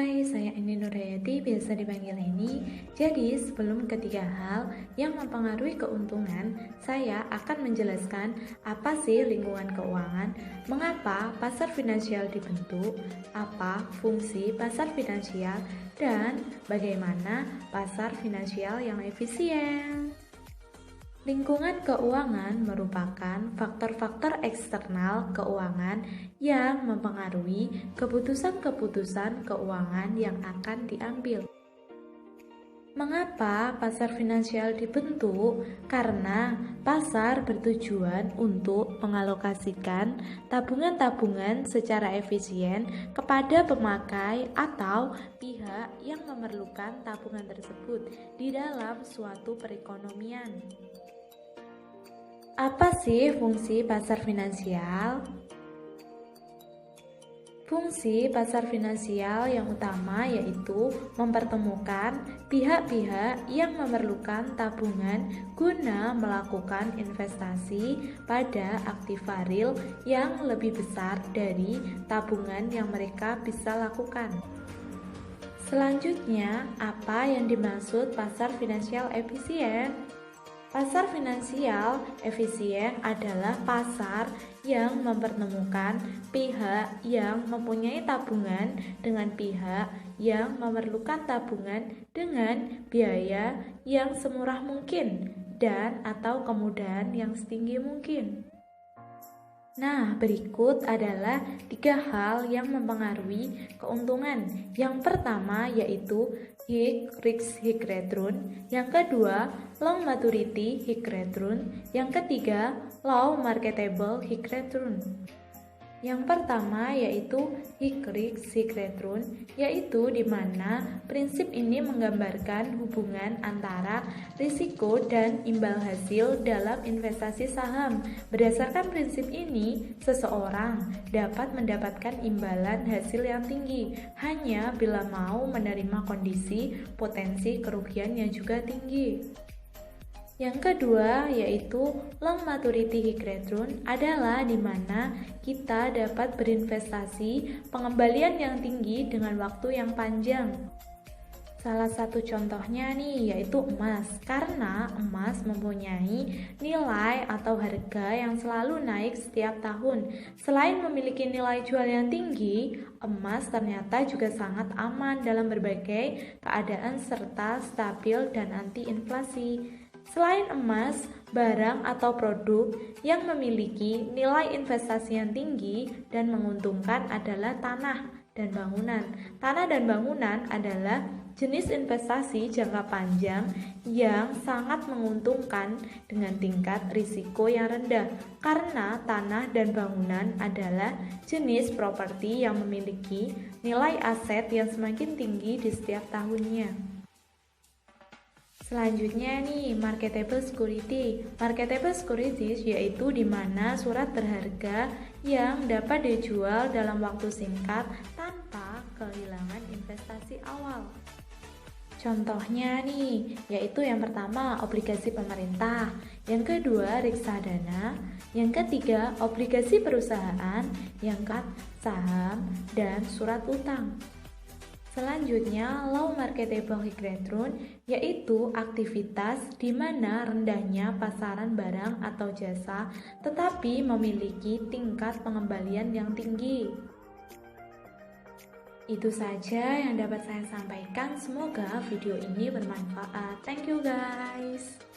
Hai, saya Eni Nurhayati, biasa dipanggil Eni. Jadi, sebelum ketiga hal yang mempengaruhi keuntungan, saya akan menjelaskan apa sih lingkungan keuangan, mengapa pasar finansial dibentuk, apa fungsi pasar finansial, dan bagaimana pasar finansial yang efisien. Lingkungan keuangan merupakan faktor-faktor eksternal keuangan yang mempengaruhi keputusan-keputusan keuangan yang akan diambil. Mengapa pasar finansial dibentuk? Karena pasar bertujuan untuk mengalokasikan tabungan-tabungan secara efisien kepada pemakai atau pihak yang memerlukan tabungan tersebut di dalam suatu perekonomian. Apa sih fungsi pasar finansial? Fungsi pasar finansial yang utama yaitu mempertemukan pihak-pihak yang memerlukan tabungan guna melakukan investasi pada aktiva real yang lebih besar dari tabungan yang mereka bisa lakukan. Selanjutnya, apa yang dimaksud pasar finansial efisien? Pasar finansial efisien adalah pasar yang mempertemukan pihak yang mempunyai tabungan dengan pihak yang memerlukan tabungan dengan biaya yang semurah mungkin dan atau kemudahan yang setinggi mungkin. Nah, berikut adalah 3 hal yang mempengaruhi keuntungan. Yang pertama yaitu high risk high return, yang kedua long maturity high return, yang ketiga low marketable high return. Yang pertama yaitu high risk high return, yaitu di mana prinsip ini menggambarkan hubungan antara risiko dan imbal hasil dalam investasi saham. Berdasarkan prinsip ini, seseorang dapat mendapatkan imbalan hasil yang tinggi hanya bila mau menerima kondisi potensi kerugian yang juga tinggi. Yang kedua yaitu long maturity high return adalah di mana kita dapat berinvestasi pengembalian yang tinggi dengan waktu yang panjang. Salah satu contohnya nih yaitu emas, karena emas mempunyai nilai atau harga yang selalu naik setiap tahun. Selain memiliki nilai jual yang tinggi, emas ternyata juga sangat aman dalam berbagai keadaan serta stabil dan anti inflasi. Selain emas, barang atau produk yang memiliki nilai investasi yang tinggi dan menguntungkan adalah tanah dan bangunan. Tanah dan bangunan adalah jenis investasi jangka panjang yang sangat menguntungkan dengan tingkat risiko yang rendah, karena tanah dan bangunan adalah jenis properti yang memiliki nilai aset yang semakin tinggi di setiap tahunnya. Selanjutnya nih, marketable security. Marketable securities yaitu di mana surat berharga yang dapat dijual dalam waktu singkat tanpa kehilangan investasi awal. Contohnya nih, yaitu yang pertama obligasi pemerintah, yang kedua reksadana, yang ketiga obligasi perusahaan, yang keempat saham dan surat utang. Selanjutnya, low marketable high return yaitu aktivitas di mana rendahnya pasaran barang atau jasa tetapi memiliki tingkat pengembalian yang tinggi. Itu saja yang dapat saya sampaikan. Semoga video ini bermanfaat. Thank you guys.